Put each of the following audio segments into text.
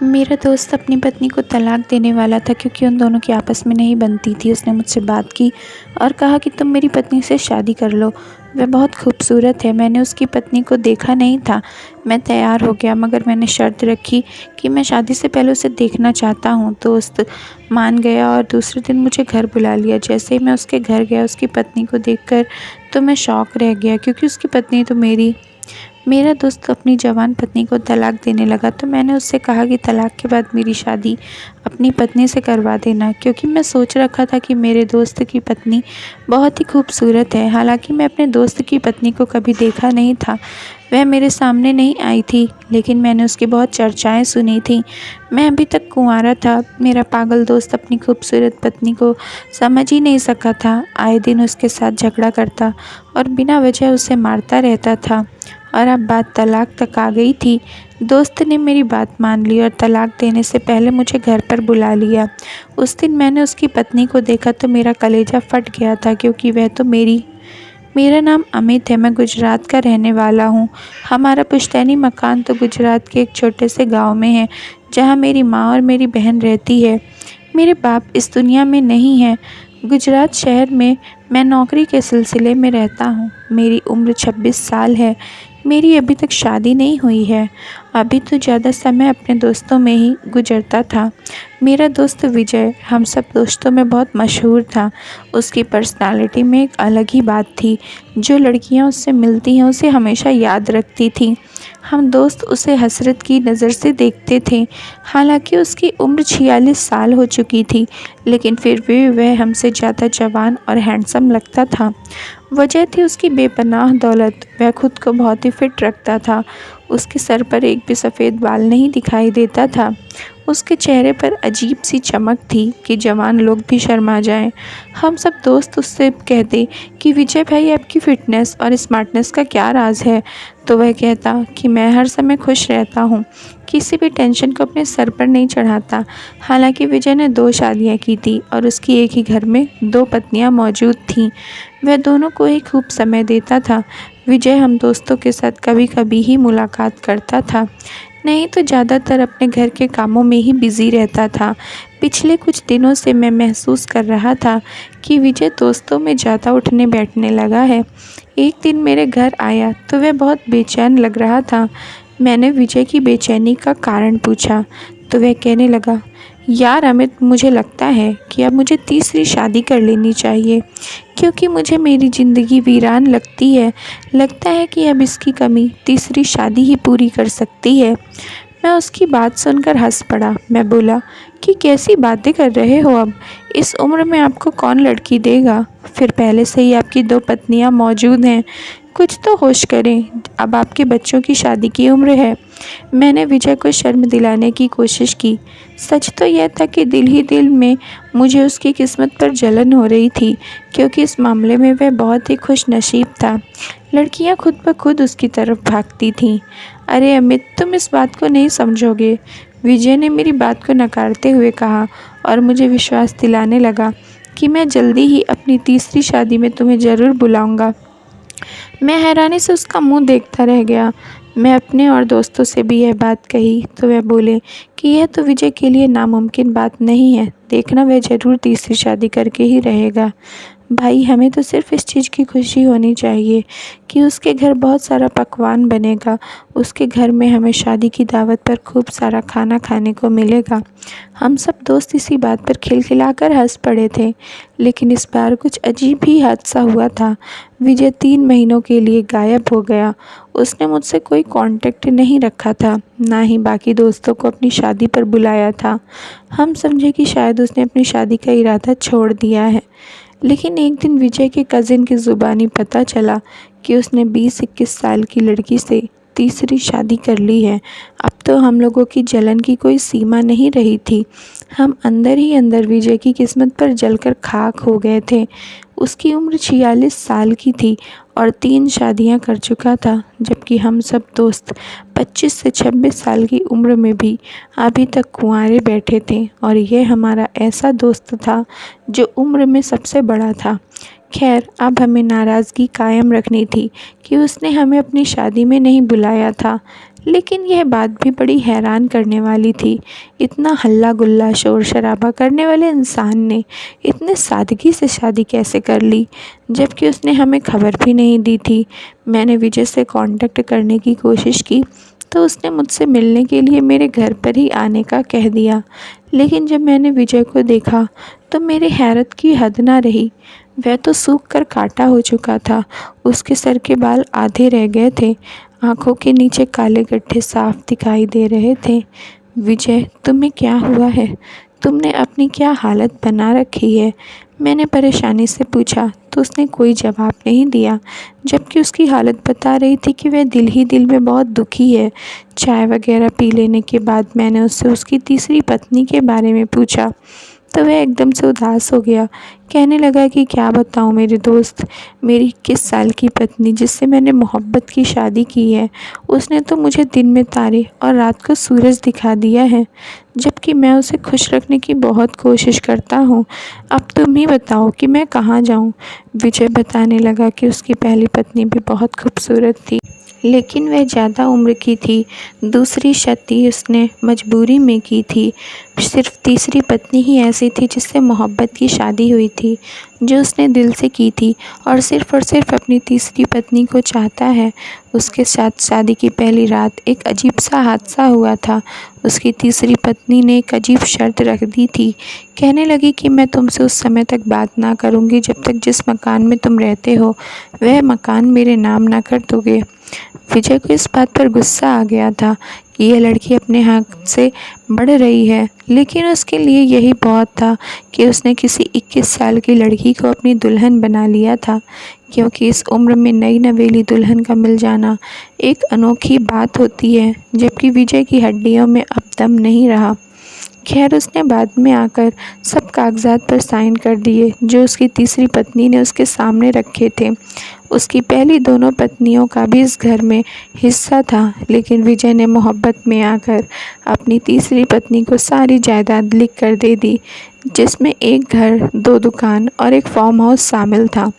मेरा दोस्त अपनी पत्नी को तलाक देने वाला था क्योंकि उन दोनों की आपस में नहीं बनती थी। उसने मुझसे बात की और कहा कि तुम मेरी पत्नी से शादी कर लो, वह बहुत खूबसूरत है। मैंने उसकी पत्नी को देखा नहीं था। मैं तैयार हो गया मगर मैंने शर्त रखी कि मैं शादी से पहले उसे देखना चाहता हूँ। दोस्त मान गया और दूसरे दिन मुझे घर बुला लिया। जैसे ही मैं उसके घर गया उसकी पत्नी को देखकर तो मैं शॉक रह गया क्योंकि उसकी पत्नी तो मेरा दोस्त अपनी जवान पत्नी को तलाक देने लगा। तो मैंने उससे कहा कि तलाक के बाद मेरी शादी अपनी पत्नी से करवा देना, क्योंकि मैं सोच रखा था कि मेरे दोस्त की पत्नी बहुत ही खूबसूरत है। हालांकि मैं अपने दोस्त की पत्नी को कभी देखा नहीं था, वह मेरे सामने नहीं आई थी, लेकिन मैंने उसकी बहुत चर्चाएं सुनी थी। मैं अभी तक कुंवारा था। मेरा पागल दोस्त अपनी खूबसूरत पत्नी को समझ ही नहीं सका था। आए दिन उसके साथ झगड़ा करता और बिना वजह उसे मारता रहता था। और अब बात तलाक तक आ गई थी। दोस्त ने मेरी बात मान ली और तलाक देने से पहले मुझे घर पर बुला लिया। उस दिन मैंने उसकी पत्नी को देखा तो मेरा कलेजा फट गया था, क्योंकि वह तो मेरा नाम अमित है। मैं गुजरात का रहने वाला हूँ। हमारा पुश्तैनी मकान तो गुजरात के एक छोटे से गांव में है, जहाँ मेरी माँ और मेरी बहन रहती है। मेरे बाप इस दुनिया में नहीं है। गुजरात शहर में मैं नौकरी के सिलसिले में रहता हूँ। मेरी उम्र 26 साल है। मेरी अभी तक शादी नहीं हुई है। अभी तो ज़्यादा समय अपने दोस्तों में ही गुजरता था। मेरा दोस्त विजय हम सब दोस्तों में बहुत मशहूर था। उसकी पर्सनालिटी में एक अलग ही बात थी। जो लड़कियां उससे मिलती हैं उसे हमेशा याद रखती थी। हम दोस्त उसे हसरत की नज़र से देखते थे। हालांकि उसकी उम्र 46 साल हो चुकी थी, लेकिन फिर भी वह हमसे ज़्यादा जवान और हैंडसम लगता था। वजह थी उसकी बेपनाह दौलत। वह खुद को बहुत ही फिट रखता था। उसके सर पर एक भी सफ़ेद बाल नहीं दिखाई देता था। उसके चेहरे पर अजीब सी चमक थी कि जवान लोग भी शर्मा जाएं। हम सब दोस्त उससे कहते कि विजय भाई, आपकी फ़िटनेस और स्मार्टनेस का क्या राज है? तो वह कहता कि मैं हर समय खुश रहता हूँ, किसी भी टेंशन को अपने सर पर नहीं चढ़ाता। हालांकि विजय ने 2 शादियाँ की थी और उसकी एक ही घर में 2 पत्नियाँ मौजूद थीं। वह दोनों को ही खूब समय देता था। विजय हम दोस्तों के साथ कभी कभी ही मुलाकात करता था, नहीं तो ज़्यादातर अपने घर के कामों में ही बिज़ी रहता था। पिछले कुछ दिनों से मैं महसूस कर रहा था कि विजय दोस्तों में ज़्यादा उठने बैठने लगा है। एक दिन मेरे घर आया तो वह बहुत बेचैन लग रहा था। मैंने विजय की बेचैनी का कारण पूछा तो वह कहने लगा, यार अमित, मुझे लगता है कि अब मुझे तीसरी शादी कर लेनी चाहिए, क्योंकि मुझे मेरी ज़िंदगी वीरान लगती है। लगता है कि अब इसकी कमी तीसरी शादी ही पूरी कर सकती है। मैं उसकी बात सुनकर हंस पड़ा। मैं बोला कि कैसी बातें कर रहे हो? अब इस उम्र में आपको कौन लड़की देगा? फिर पहले से ही आपकी 2 पत्नियां मौजूद हैं। कुछ तो होश करें, अब आपके बच्चों की शादी की उम्र है। मैंने विजय को शर्म दिलाने की कोशिश की। सच तो यह था कि दिल ही दिल में मुझे उसकी किस्मत पर जलन हो रही थी, क्योंकि इस मामले में वह बहुत ही खुश नसीब था। लड़कियां खुद ब खुद उसकी तरफ भागती थीं। अरे अमित, तुम इस बात को नहीं समझोगे, विजय ने मेरी बात को नकारते हुए कहा और मुझे विश्वास दिलाने लगा कि मैं जल्दी ही अपनी तीसरी शादी में तुम्हें ज़रूर बुलाऊंगा। मैं हैरानी से उसका मुंह देखता रह गया। मैं अपने और दोस्तों से भी यह बात कही तो वह बोले कि यह तो विजय के लिए नामुमकिन बात नहीं है। देखना, वह ज़रूर तीसरी शादी करके ही रहेगा। भाई, हमें तो सिर्फ़ इस चीज़ की खुशी होनी चाहिए कि उसके घर बहुत सारा पकवान बनेगा। उसके घर में हमें शादी की दावत पर खूब सारा खाना खाने को मिलेगा। हम सब दोस्त इसी बात पर खिलखिलाकर हंस पड़े थे। लेकिन इस बार कुछ अजीब ही हादसा हुआ था। विजय 3 महीनों के लिए गायब हो गया। उसने मुझसे कोई कांटेक्ट नहीं रखा था, ना ही बाकी दोस्तों को अपनी शादी पर बुलाया था। हम समझे कि शायद उसने अपनी शादी का इरादा छोड़ दिया है। लेकिन एक दिन विजय के कज़िन की ज़ुबानी पता चला कि उसने 20-21 साल की लड़की से तीसरी शादी कर ली है। अब तो हम लोगों की जलन की कोई सीमा नहीं रही थी। हम अंदर ही अंदर विजय की किस्मत पर जलकर खाक हो गए थे। उसकी उम्र 46 साल की थी और 3 शादियां कर चुका था, जबकि हम सब दोस्त 25 से 26 साल की उम्र में भी अभी तक कुंवारे बैठे थे। और यह हमारा ऐसा दोस्त था जो उम्र में सबसे बड़ा था। खैर, अब हमें नाराज़गी कायम रखनी थी कि उसने हमें अपनी शादी में नहीं बुलाया था। लेकिन यह बात भी बड़ी हैरान करने वाली थी। इतना हल्ला गुल्ला शोर शराबा करने वाले इंसान ने इतने सादगी से शादी कैसे कर ली, जबकि उसने हमें खबर भी नहीं दी थी। मैंने विजय से कांटेक्ट करने की कोशिश की तो उसने मुझसे मिलने के लिए मेरे घर पर ही आने का कह दिया। लेकिन जब मैंने विजय को देखा तो मेरी हैरत की हद ना रही। वह तो सूख कर काटा हो चुका था। उसके सर के बाल आधे रह गए थे, आंखों के नीचे काले गड्ढे साफ दिखाई दे रहे थे। विजय, तुम्हें क्या हुआ है? तुमने अपनी क्या हालत बना रखी है? मैंने परेशानी से पूछा तो उसने कोई जवाब नहीं दिया, जबकि उसकी हालत बता रही थी कि वह दिल ही दिल में बहुत दुखी है। चाय वगैरह पी लेने के बाद मैंने उससे उसकी तीसरी पत्नी के बारे में पूछा तो वह एकदम से उदास हो गया। कहने लगा कि क्या बताऊं मेरे दोस्त, मेरी 21 साल की पत्नी जिससे मैंने मोहब्बत की शादी की है, उसने तो मुझे दिन में तारे और रात को सूरज दिखा दिया है, जबकि मैं उसे खुश रखने की बहुत कोशिश करता हूँ। अब तुम ही बताओ कि मैं कहाँ जाऊँ। विजय बताने लगा कि उसकी पहली पत्नी भी बहुत खूबसूरत थी, लेकिन वह ज़्यादा उम्र की थी। दूसरी शादी उसने मजबूरी में की थी। सिर्फ तीसरी पत्नी ही ऐसी थी जिससे मोहब्बत की शादी हुई थी, जो उसने दिल से की थी और सिर्फ अपनी तीसरी पत्नी को चाहता है। उसके साथ शादी की पहली रात एक अजीब सा हादसा हुआ था। उसकी तीसरी पत्नी ने एक अजीब शर्त रख दी थी। कहने लगी कि मैं तुमसे उस समय तक बात ना करूँगी जब तक जिस मकान में तुम रहते हो वह मकान मेरे नाम ना कर दोगे। विजय को इस बात पर गुस्सा आ गया था कि यह लड़की अपने हक से बढ़ रही है, लेकिन उसके लिए यही बहुत था कि उसने किसी 21 साल की लड़की को अपनी दुल्हन बना लिया था, क्योंकि इस उम्र में नई नवेली दुल्हन का मिल जाना एक अनोखी बात होती है। जबकि विजय की हड्डियों में अब दम नहीं रहा। खैर, उसने बाद में आकर सब कागजात पर साइन कर दिए जो उसकी तीसरी पत्नी ने उसके सामने रखे थे। उसकी पहली दोनों पत्नियों का भी इस घर में हिस्सा था, लेकिन विजय ने मोहब्बत में आकर अपनी तीसरी पत्नी को सारी जायदाद लिख कर दे दी, जिसमें एक घर, 2 दुकान और एक फार्म हाउस शामिल था।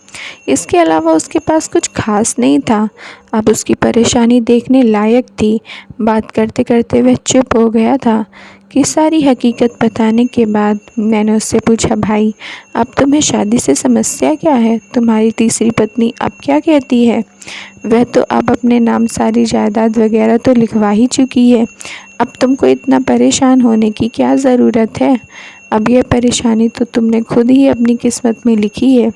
इसके अलावा उसके पास कुछ खास नहीं था। अब उसकी परेशानी देखने लायक थी। बात करते करते वह चुप हो गया था कि सारी हकीकत बताने के बाद मैंने उससे पूछा, भाई, अब तुम्हें शादी से समस्या क्या है? तुम्हारी तीसरी पत्नी अब क्या कहती है? वह तो अब अपने नाम सारी जायदाद वगैरह तो लिखवा ही चुकी है। अब तुमको इतना परेशान होने की क्या ज़रूरत है? अब यह परेशानी तो तुमने खुद ही अपनी किस्मत में लिखी है।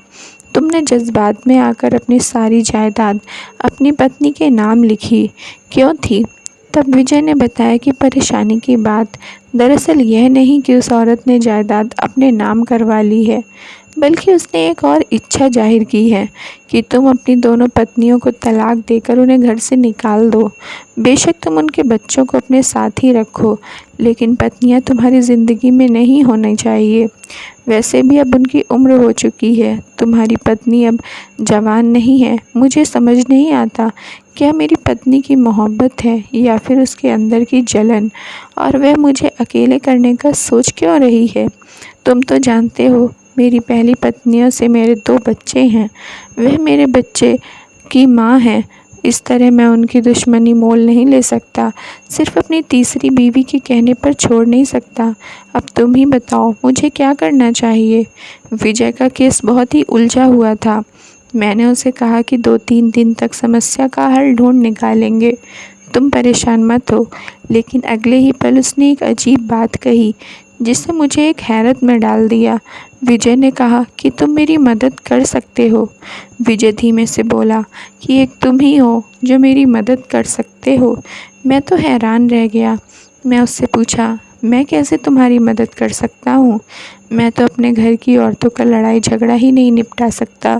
तुमने जज्बात में आकर अपनी सारी जायदाद अपनी पत्नी के नाम लिखी क्यों थी? तब विजय ने बताया कि परेशानी की बात दरअसल यह नहीं कि उस औरत ने जायदाद अपने नाम करवा ली है, बल्कि उसने एक और इच्छा जाहिर की है कि तुम अपनी दोनों पत्नियों को तलाक देकर उन्हें घर से निकाल दो। बेशक तुम उनके बच्चों को अपने साथ ही रखो, लेकिन पत्नियां तुम्हारी ज़िंदगी में नहीं होनी चाहिए। वैसे भी अब उनकी उम्र हो चुकी है। तुम्हारी पत्नी अब जवान नहीं है। मुझे समझ नहीं आता, क्या मेरी पत्नी की मोहब्बत है या फिर उसके अंदर की जलन, और वह मुझे अकेले करने का सोच क्यों रही है? तुम तो जानते हो, मेरी पहली पत्नियों से मेरे 2 बच्चे हैं। वह मेरे बच्चे की माँ है। इस तरह मैं उनकी दुश्मनी मोल नहीं ले सकता। सिर्फ अपनी तीसरी बीवी के कहने पर छोड़ नहीं सकता। अब तुम ही बताओ, मुझे क्या करना चाहिए? विजय का केस बहुत ही उलझा हुआ था। मैंने उसे कहा कि 2-3 दिन तक समस्या का हल ढूंढ निकालेंगे, तुम परेशान मत हो। लेकिन अगले ही पल उसने एक अजीब बात कही जिससे मुझे एक हैरत में डाल दिया। विजय ने कहा कि तुम मेरी मदद कर सकते हो। विजय धीमे से बोला कि एक तुम ही हो जो मेरी मदद कर सकते हो। मैं तो हैरान रह गया। मैं उससे पूछा, मैं कैसे तुम्हारी मदद कर सकता हूँ? मैं तो अपने घर की औरतों का लड़ाई झगड़ा ही नहीं निपटा सकता,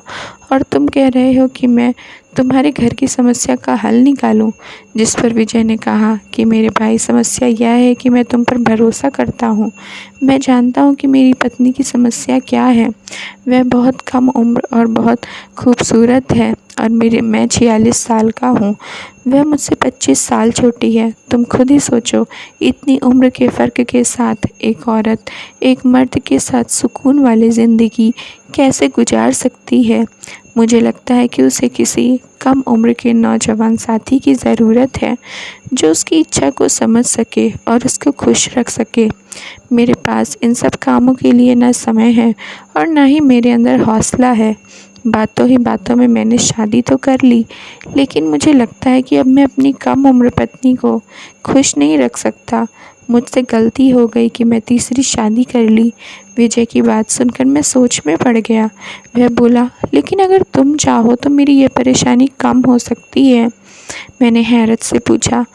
और तुम कह रहे हो कि मैं तुम्हारे घर की समस्या का हल निकालूं। जिस पर विजय ने कहा कि मेरे भाई, समस्या यह है कि मैं तुम पर भरोसा करता हूँ। मैं जानता हूँ कि मेरी पत्नी की समस्या क्या है। वह बहुत कम उम्र और बहुत खूबसूरत है, और मैं 46 साल का हूँ, वह मुझसे 25 साल छोटी है। तुम खुद ही सोचो, इतनी उम्र के फ़र्क के साथ एक औरत एक मर्द के साथ सुकून वाली ज़िंदगी कैसे गुजार सकती है। मुझे लगता है कि उसे किसी कम उम्र के नौजवान साथी की ज़रूरत है, जो उसकी इच्छा को समझ सके और उसको खुश रख सके। मेरे पास इन सब कामों के लिए न समय है और न ही मेरे अंदर हौसला है। बातों ही बातों में मैंने शादी तो कर ली, लेकिन मुझे लगता है कि अब मैं अपनी कम उम्र पत्नी को खुश नहीं रख सकता। मुझसे गलती हो गई कि मैं तीसरी शादी कर ली। विजय की बात सुनकर मैं सोच में पड़ गया। वह बोला, लेकिन अगर तुम चाहो तो मेरी ये परेशानी कम हो सकती है। मैंने हैरत से पूछा,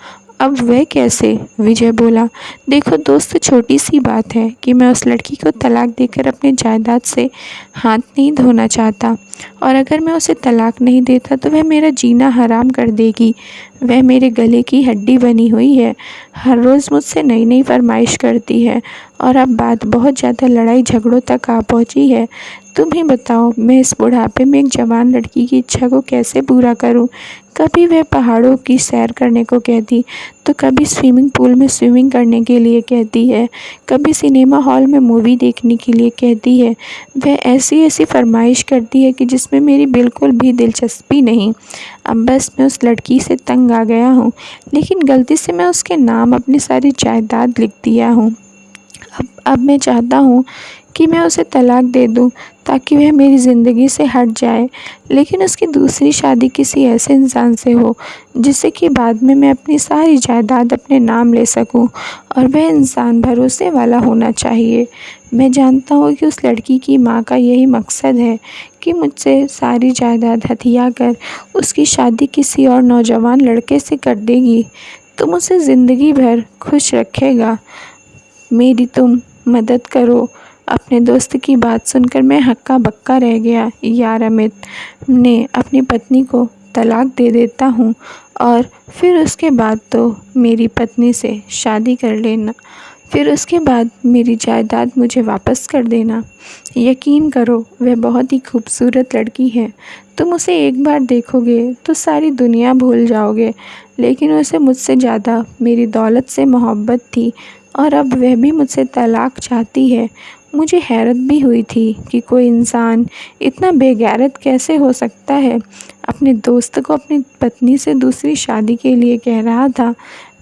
अब वह कैसे? विजय बोला, देखो दोस्त, छोटी सी बात है कि मैं उस लड़की को तलाक देकर अपने जायदाद से हाथ नहीं धोना चाहता, और अगर मैं उसे तलाक नहीं देता तो वह मेरा जीना हराम कर देगी। वह मेरे गले की हड्डी बनी हुई है, हर रोज़ मुझसे नई नई फरमाइश करती है, और अब बात बहुत ज़्यादा लड़ाई झगड़ों तक आ पहुंची है। तुम ही बताओ, मैं इस बुढ़ापे में एक जवान लड़की की इच्छा को कैसे पूरा करूं? कभी वह पहाड़ों की सैर करने को कहती, तो कभी स्विमिंग पूल में स्विमिंग करने के लिए कहती है, कभी सिनेमा हॉल में मूवी देखने के लिए कहती है। वह ऐसी ऐसी फरमाइश करती है कि जिसमें मेरी बिल्कुल भी दिलचस्पी नहीं। अब बस मैं उस लड़की से तंग आ गया हूँ, लेकिन गलती से मैं उसके नाम अपनी सारी जायदाद लिख दिया हूँ। अब मैं चाहता हूँ कि मैं उसे तलाक दे दूँ ताकि वह मेरी ज़िंदगी से हट जाए, लेकिन उसकी दूसरी शादी किसी ऐसे इंसान से हो जिससे कि बाद में मैं अपनी सारी जायदाद अपने नाम ले सकूं, और वह इंसान भरोसे वाला होना चाहिए। मैं जानता हूँ कि उस लड़की की माँ का यही मकसद है कि मुझसे सारी जायदाद हथिया कर उसकी शादी किसी और नौजवान लड़के से कर देगी। तुम उसे ज़िंदगी भर खुश रखेगा। मेरी तुम मदद करो। अपने दोस्त की बात सुनकर मैं हक्का बक्का रह गया। यार अमित, ने अपनी पत्नी को तलाक दे देता हूँ और फिर उसके बाद तो मेरी पत्नी से शादी कर लेना, फिर उसके बाद मेरी जायदाद मुझे वापस कर देना। यकीन करो, वह बहुत ही खूबसूरत लड़की है। तुम उसे एक बार देखोगे तो सारी दुनिया भूल जाओगे, लेकिन उसे मुझसे ज़्यादा मेरी दौलत से मोहब्बत थी, और अब वह भी मुझसे तलाक चाहती है। मुझे हैरत भी हुई थी कि कोई इंसान इतना बेगैरत कैसे हो सकता है। अपने दोस्त को अपनी पत्नी से दूसरी शादी के लिए कह रहा था।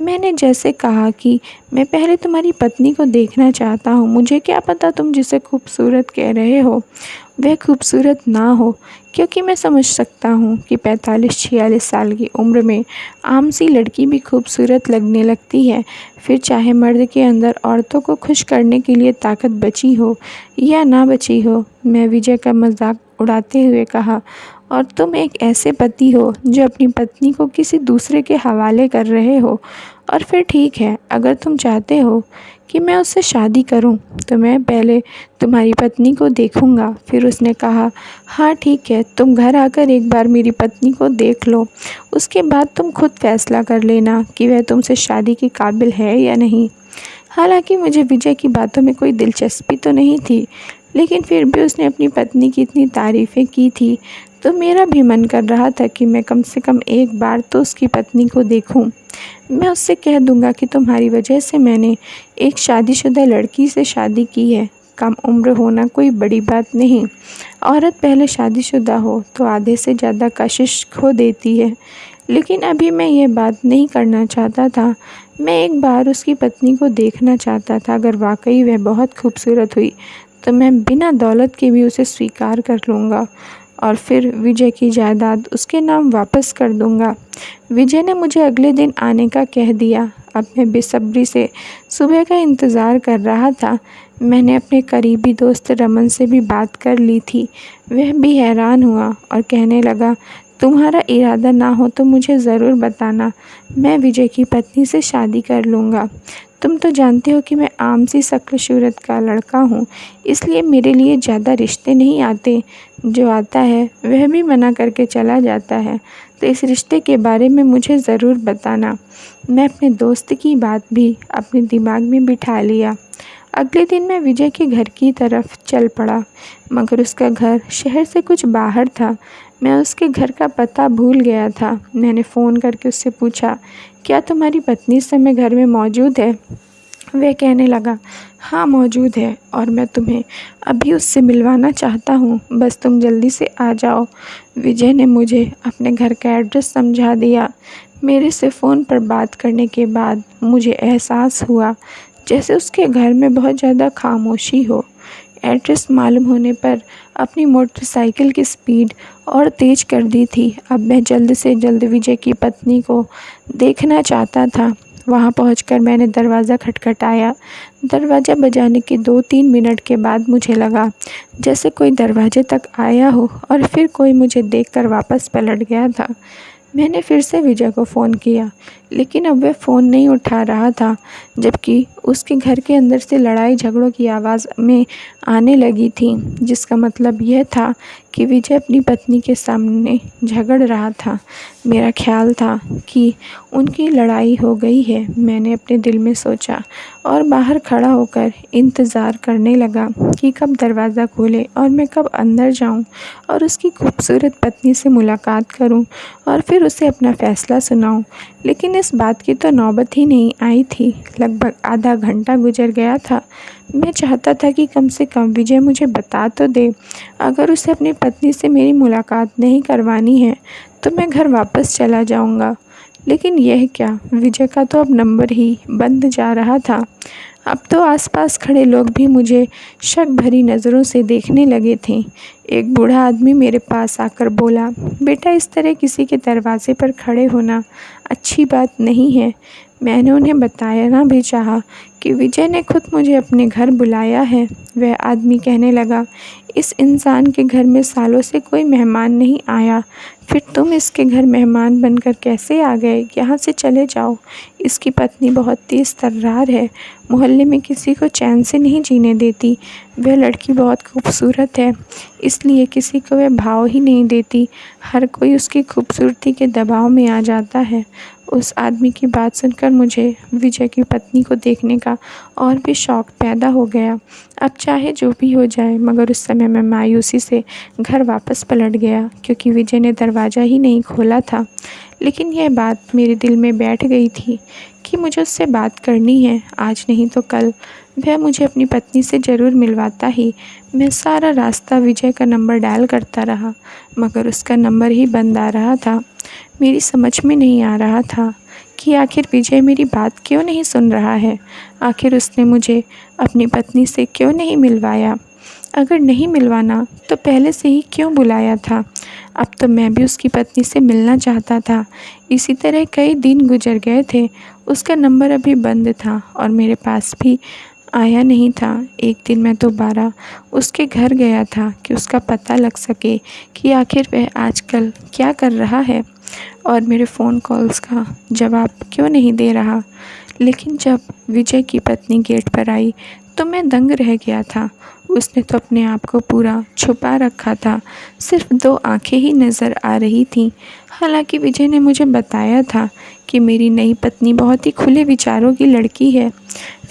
मैंने जैसे कहा कि मैं पहले तुम्हारी पत्नी को देखना चाहता हूँ। मुझे क्या पता तुम जिसे खूबसूरत कह रहे हो वह खूबसूरत ना हो, क्योंकि मैं समझ सकता हूँ कि 45-46 साल की उम्र में आम सी लड़की भी खूबसूरत लगने लगती है, फिर चाहे मर्द के अंदर औरतों को खुश करने के लिए ताकत बची हो या ना बची हो। मैं विजय का मजाक उड़ाते हुए कहा, और तुम एक ऐसे पति हो जो अपनी पत्नी को किसी दूसरे के हवाले कर रहे हो। और फिर ठीक है, अगर तुम चाहते हो कि मैं उससे शादी करूं, तो मैं पहले तुम्हारी पत्नी को देखूंगा। फिर उसने कहा, हाँ ठीक है, तुम घर आकर एक बार मेरी पत्नी को देख लो, उसके बाद तुम खुद फैसला कर लेना कि वह तुमसे शादी के काबिल है या नहीं। हालांकि मुझे विजय की बातों में कोई दिलचस्पी तो नहीं थी, लेकिन फिर भी उसने अपनी पत्नी की इतनी तारीफ़ें की थी, तो मेरा भी मन कर रहा था कि मैं कम से कम एक बार तो उसकी पत्नी को देखूं। मैं उससे कह दूंगा कि तुम्हारी वजह से मैंने एक शादीशुदा लड़की से शादी की है। कम उम्र होना कोई बड़ी बात नहीं। औरत पहले शादीशुदा हो तो आधे से ज़्यादा कशिश खो देती है, लेकिन अभी मैं ये बात नहीं करना चाहता था। मैं एक बार उसकी पत्नी को देखना चाहता था। अगर वाकई वह बहुत खूबसूरत हुई तो मैं बिना दौलत के भी उसे स्वीकार कर लूँगा, और फिर विजय की जायदाद उसके नाम वापस कर दूँगा। विजय ने मुझे अगले दिन आने का कह दिया। अब मैं बेसब्री से सुबह का इंतज़ार कर रहा था। मैंने अपने करीबी दोस्त रमन से भी बात कर ली थी। वह भी हैरान हुआ और कहने लगा, तुम्हारा इरादा ना हो तो मुझे ज़रूर बताना, मैं विजय की पत्नी से शादी कर लूँगा। तुम तो जानते हो कि मैं आम सी शक्ल सूरत का लड़का हूँ, इसलिए मेरे लिए ज़्यादा रिश्ते नहीं आते। जो आता है वह भी मना करके चला जाता है, तो इस रिश्ते के बारे में मुझे ज़रूर बताना। मैं अपने दोस्त की बात भी अपने दिमाग में बिठा लिया। अगले दिन मैं विजय के घर की तरफ चल पड़ा, मगर उसका घर शहर से कुछ बाहर था। मैं उसके घर का पता भूल गया था। मैंने फ़ोन करके उससे पूछा, क्या तुम्हारी पत्नी इस समय घर में मौजूद है? वह कहने लगा, हाँ मौजूद है, और मैं तुम्हें अभी उससे मिलवाना चाहता हूँ, बस तुम जल्दी से आ जाओ। विजय ने मुझे अपने घर का एड्रेस समझा दिया। मेरे से फ़ोन पर बात करने के बाद मुझे एहसास हुआ जैसे उसके घर में बहुत ज़्यादा खामोशी हो। एड्रेस मालूम होने पर अपनी मोटरसाइकिल की स्पीड और तेज़ कर दी थी। अब मैं जल्द से जल्द विजय की पत्नी को देखना चाहता था। वहाँ पहुंचकर मैंने दरवाज़ा खटखटाया। दरवाज़ा बजाने के 2-3 मिनट के बाद मुझे लगा जैसे कोई दरवाजे तक आया हो और फिर कोई मुझे देखकर वापस पलट गया था। मैंने फिर से विजय को फ़ोन किया, लेकिन अब वह फ़ोन नहीं उठा रहा था, जबकि उसके घर के अंदर से लड़ाई झगड़ों की आवाज़ में आने लगी थी, जिसका मतलब यह था कि विजय अपनी पत्नी के सामने झगड़ रहा था। मेरा ख्याल था कि उनकी लड़ाई हो गई है। मैंने अपने दिल में सोचा और बाहर खड़ा होकर इंतज़ार करने लगा कि कब दरवाज़ा खोले और मैं कब अंदर जाऊं और उसकी खूबसूरत पत्नी से मुलाकात करूं और फिर उसे अपना फ़ैसला सुनाऊं। लेकिन इस बात की तो नौबत ही नहीं आई थी। लगभग आधा घंटा गुजर गया था। मैं चाहता था कि कम से कम विजय मुझे बता तो दे। अगर उसे अपनी पत्नी से मेरी मुलाकात नहीं करवानी है तो मैं घर वापस चला जाऊंगा। लेकिन यह क्या, विजय का तो अब नंबर ही बंद जा रहा था। अब तो आसपास खड़े लोग भी मुझे शक भरी नज़रों से देखने लगे थे। एक बूढ़ा आदमी मेरे पास आकर बोला, बेटा इस तरह किसी के दरवाजे पर खड़े होना अच्छी बात नहीं है। मैंने उन्हें बताना भी चाहा कि विजय ने खुद मुझे अपने घर बुलाया है। वह आदमी कहने लगा, इस इंसान के घर में सालों से कोई मेहमान नहीं आया, फिर तुम इसके घर मेहमान बनकर कैसे आ गए? यहाँ से चले जाओ। इसकी पत्नी बहुत तेज़ तर्रार है, मोहल्ले में किसी को चैन से नहीं जीने देती। वह लड़की बहुत खूबसूरत है, इसलिए किसी को वह भाव ही नहीं देती। हर कोई उसकी खूबसूरती के दबाव में आ जाता है। उस आदमी की बात सुनकर मुझे विजय की पत्नी को देखने का और भी शौक़ पैदा हो गया। अब चाहे जो भी हो जाए, मगर उस समय मैं मायूसी से घर वापस पलट गया, क्योंकि विजय ने दरवाज़ा ही नहीं खोला था। लेकिन यह बात मेरे दिल में बैठ गई थी कि मुझे उससे बात करनी है, आज नहीं तो कल वह मुझे अपनी पत्नी से ज़रूर मिलवाता ही। मैं सारा रास्ता विजय का नंबर डायल करता रहा, मगर उसका नंबर ही बंद आ रहा था। मेरी समझ में नहीं आ रहा था कि आखिर विजय मेरी बात क्यों नहीं सुन रहा है। आखिर उसने मुझे अपनी पत्नी से क्यों नहीं मिलवाया? अगर नहीं मिलवाना तो पहले से ही क्यों बुलाया था? अब तो मैं भी उसकी पत्नी से मिलना चाहता था। इसी तरह कई दिन गुजर गए थे। उसका नंबर अभी बंद था और मेरे पास भी आया नहीं था। एक दिन मैं दोबारा उसके घर गया था कि उसका पता लग सके कि आखिर वह आजकल क्या कर रहा है और मेरे फ़ोन कॉल्स का जवाब क्यों नहीं दे रहा। लेकिन जब विजय की पत्नी गेट पर आई तो मैं दंग रह गया था। उसने तो अपने आप को पूरा छुपा रखा था, सिर्फ 2 आंखें ही नज़र आ रही थीं। हालांकि विजय ने मुझे बताया था कि मेरी नई पत्नी बहुत ही खुले विचारों की लड़की है,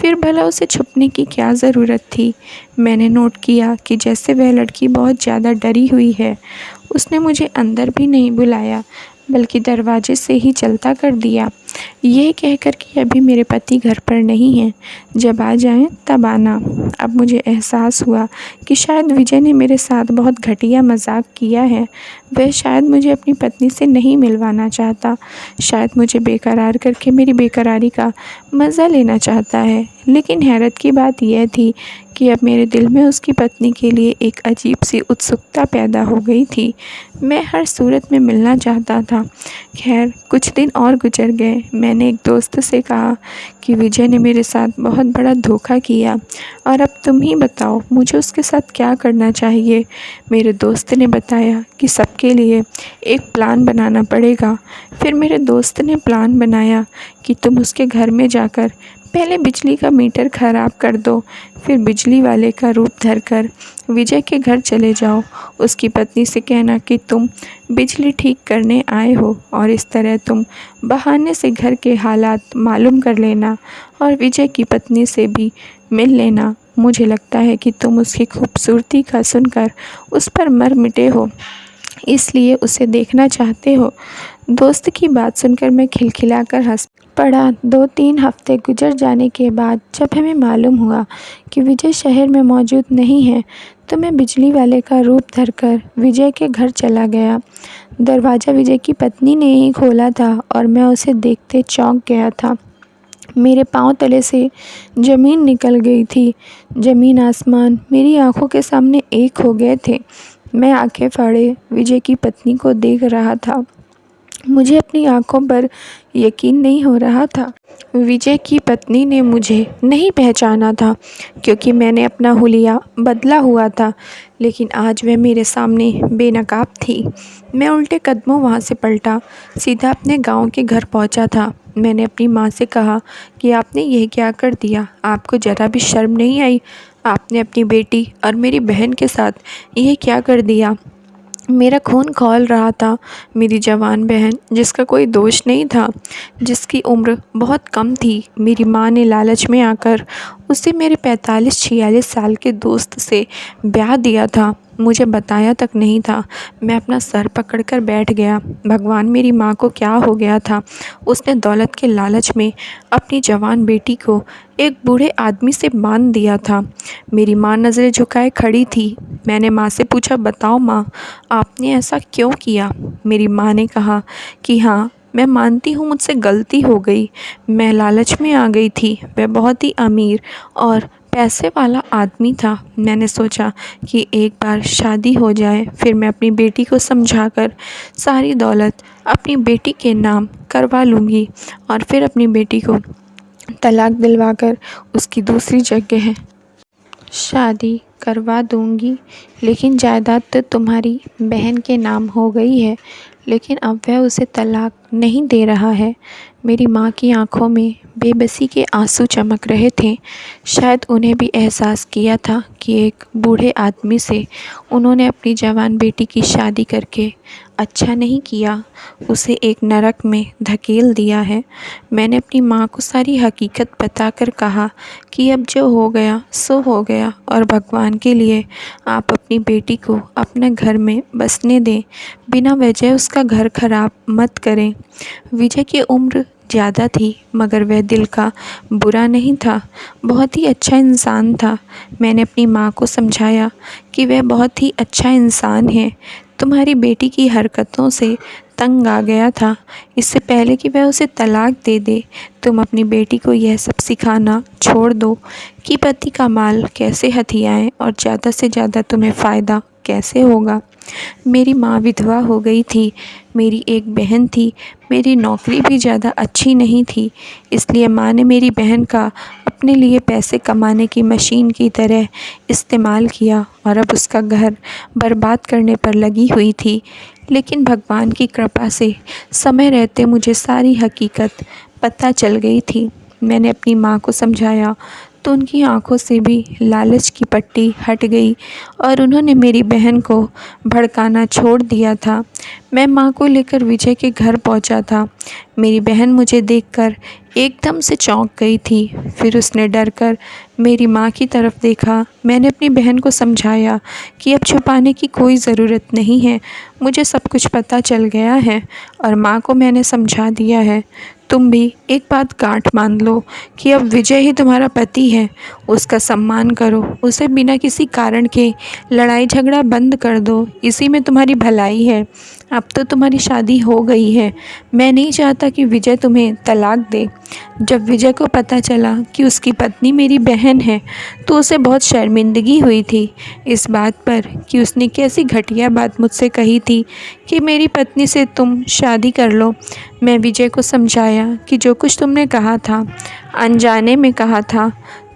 फिर भला उसे छुपने की क्या ज़रूरत थी। मैंने नोट किया कि जैसे वह लड़की बहुत ज़्यादा डरी हुई है। उसने मुझे अंदर भी नहीं बुलाया, बल्कि दरवाजे से ही चलता कर दिया, यह कहकर कि अभी मेरे पति घर पर नहीं हैं, जब आ जाएं तब आना। अब मुझे एहसास हुआ कि शायद विजय ने मेरे साथ बहुत घटिया मजाक किया है। वह शायद मुझे अपनी पत्नी से नहीं मिलवाना चाहता, शायद मुझे बेकरार करके मेरी बेकरारी का मज़ा लेना चाहता है। लेकिन हैरत की बात यह थी कि अब मेरे दिल में उसकी पत्नी के लिए एक अजीब सी उत्सुकता पैदा हो गई थी। मैं हर सूरत में मिलना चाहता था। खैर कुछ दिन और गुजर गए। मैंने एक दोस्त से कहा कि विजय ने मेरे साथ बहुत बड़ा धोखा किया और अब तुम ही बताओ मुझे उसके साथ क्या करना चाहिए। मेरे दोस्त ने बताया कि सबके लिए एक प्लान बनाना पड़ेगा। फिर मेरे दोस्त ने प्लान बनाया कि तुम उसके घर में जाकर पहले बिजली का मीटर ख़राब कर दो, फिर बिजली वाले का रूप धरकर विजय के घर चले जाओ। उसकी पत्नी से कहना कि तुम बिजली ठीक करने आए हो और इस तरह तुम बहाने से घर के हालात मालूम कर लेना और विजय की पत्नी से भी मिल लेना। मुझे लगता है कि तुम उसकी खूबसूरती का सुनकर उस पर मर मिटे हो, इसलिए उसे देखना चाहते हो। दोस्त की बात सुनकर मैं खिलखिलाकर हंस पड़ा। 2-3 हफ्ते गुजर जाने के बाद जब हमें मालूम हुआ कि विजय शहर में मौजूद नहीं है, तो मैं बिजली वाले का रूप धरकर विजय के घर चला गया। दरवाज़ा विजय की पत्नी ने ही खोला था और मैं उसे देखते चौंक गया था। मेरे पाँव तले से ज़मीन निकल गई थी। ज़मीन आसमान मेरी आंखों के सामने एक हो गए थे। मैं आंखें फाड़े विजय की पत्नी को देख रहा था। मुझे अपनी आंखों पर यकीन नहीं हो रहा था। विजय की पत्नी ने मुझे नहीं पहचाना था क्योंकि मैंने अपना हुलिया बदला हुआ था, लेकिन आज वह मेरे सामने बेनकाब थी। मैं उल्टे कदमों वहाँ से पलटा सीधा अपने गांव के घर पहुँचा था। मैंने अपनी माँ से कहा कि आपने यह क्या कर दिया? आपको ज़रा भी शर्म नहीं आई? आपने अपनी बेटी और मेरी बहन के साथ यह क्या कर दिया? मेरा खून खौल रहा था। मेरी जवान बहन, जिसका कोई दोष नहीं था, जिसकी उम्र बहुत कम थी, मेरी माँ ने लालच में आकर उसे मेरे 45-46 साल के दोस्त से ब्याह दिया था। मुझे बताया तक नहीं था। मैं अपना सर पकड़कर बैठ गया। भगवान, मेरी माँ को क्या हो गया था? उसने दौलत के लालच में अपनी जवान बेटी को एक बूढ़े आदमी से बांध दिया था। मेरी माँ नज़रें झुकाए खड़ी थी। मैंने माँ से पूछा, बताओ माँ, आपने ऐसा क्यों किया? मेरी माँ ने कहा कि हाँ, मैं मानती हूँ मुझसे गलती हो गई। मैं लालच में आ गई थी। वह बहुत ही अमीर और पैसे वाला आदमी था। मैंने सोचा कि एक बार शादी हो जाए, फिर मैं अपनी बेटी को समझाकर सारी दौलत अपनी बेटी के नाम करवा लूँगी और फिर अपनी बेटी को तलाक दिलवाकर उसकी दूसरी जगह शादी करवा दूँगी। लेकिन जायदाद तो तुम्हारी बहन के नाम हो गई है, लेकिन अब वह उसे तलाक नहीं दे रहा है। मेरी माँ की आंखों में बेबसी के आंसू चमक रहे थे। शायद उन्हें भी एहसास किया था कि एक बूढ़े आदमी से उन्होंने अपनी जवान बेटी की शादी करके अच्छा नहीं किया, उसे एक नरक में धकेल दिया है। मैंने अपनी माँ को सारी हकीकत बताकर कहा कि अब जो हो गया सो हो गया और भगवान के लिए आप अपनी बेटी को अपने घर में बसने दें, बिना वजह उसका घर खराब मत करें। विजय की उम्र ज़्यादा थी, मगर वह दिल का बुरा नहीं था, बहुत ही अच्छा इंसान था। मैंने अपनी माँ को समझाया कि वह बहुत ही अच्छा इंसान है। तुम्हारी बेटी की हरकतों से तंग आ गया था। इससे पहले कि वह उसे तलाक दे दे, तुम अपनी बेटी को यह सब सिखाना छोड़ दो कि पति का माल कैसे हथियाएं और ज़्यादा से ज़्यादा तुम्हें फ़ायदा कैसे होगा। मेरी माँ विधवा हो गई थी। मेरी एक बहन थी। मेरी नौकरी भी ज़्यादा अच्छी नहीं थी, इसलिए माँ ने मेरी बहन का अपने लिए पैसे कमाने की मशीन की तरह इस्तेमाल किया और अब उसका घर बर्बाद करने पर लगी हुई थी। लेकिन भगवान की कृपा से समय रहते मुझे सारी हकीकत पता चल गई थी। मैंने अपनी माँ को समझाया तो उनकी आंखों से भी लालच की पट्टी हट गई और उन्होंने मेरी बहन को भड़काना छोड़ दिया था। मैं माँ को लेकर विजय के घर पहुँचा था। मेरी बहन मुझे देखकर एकदम से चौंक गई थी। फिर उसने डरकर मेरी माँ की तरफ देखा। मैंने अपनी बहन को समझाया कि अब छुपाने की कोई ज़रूरत नहीं है, मुझे सब कुछ पता चल गया है और माँ को मैंने समझा दिया है। तुम भी एक बात गांठ बांध लो कि अब विजय ही तुम्हारा पति है। उसका सम्मान करो, उसे बिना किसी कारण के लड़ाई झगड़ा बंद कर दो, इसी में तुम्हारी भलाई है। अब तो तुम्हारी शादी हो गई है। मैं नहीं चाहता कि विजय तुम्हें तलाक दे। जब विजय को पता चला कि उसकी पत्नी मेरी बहन है, तो उसे बहुत शर्मिंदगी हुई थी इस बात पर कि उसने कैसी घटिया बात मुझसे कही थी कि मेरी पत्नी से तुम शादी कर लो। मैं विजय को समझाया कि जो कुछ तुमने कहा था, अनजाने में कहा था,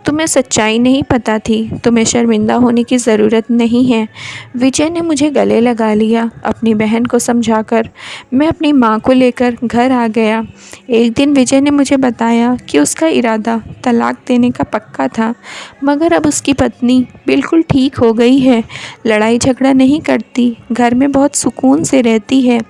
तुम्हें सच्चाई नहीं पता थी, तुम्हें शर्मिंदा होने की ज़रूरत नहीं है। विजय ने मुझे गले लगा लिया। अपनी बहन को समझाकर मैं अपनी माँ को लेकर घर आ गया। एक दिन विजय ने मुझे बताया कि उसका इरादा तलाक देने का पक्का था, मगर अब उसकी पत्नी बिल्कुल ठीक हो गई है, लड़ाई झगड़ा नहीं करती, घर में बहुत सुकून से रहती है,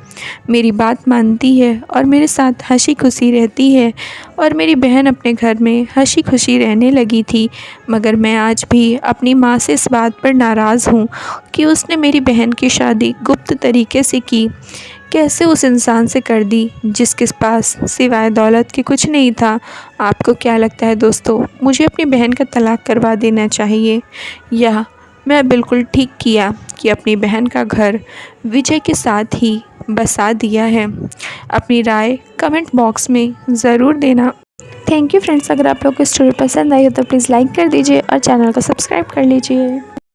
मेरी बात मानती है और मेरे साथ हंसी खुशी रहती है। और मेरी बहन अपने घर में हंसी खुशी रहने लगी थी। मगर मैं आज भी अपनी माँ से इस बात पर नाराज़ हूँ कि उसने मेरी बहन की शादी गुप्त तरीके से की। कैसे उस इंसान से कर दी जिसके पास सिवाय दौलत के कुछ नहीं था। आपको क्या लगता है दोस्तों, मुझे अपनी बहन का तलाक करवा देना चाहिए या मैं बिल्कुल ठीक किया कि अपनी बहन का घर विजय के साथ ही बसा दिया है? अपनी राय कमेंट बॉक्स में ज़रूर देना। Thank you friends. अगर आप लोग को स्टोरी पसंद आई हो तो प्लीज़ लाइक कर दीजिए और चैनल को सब्सक्राइब कर लीजिए।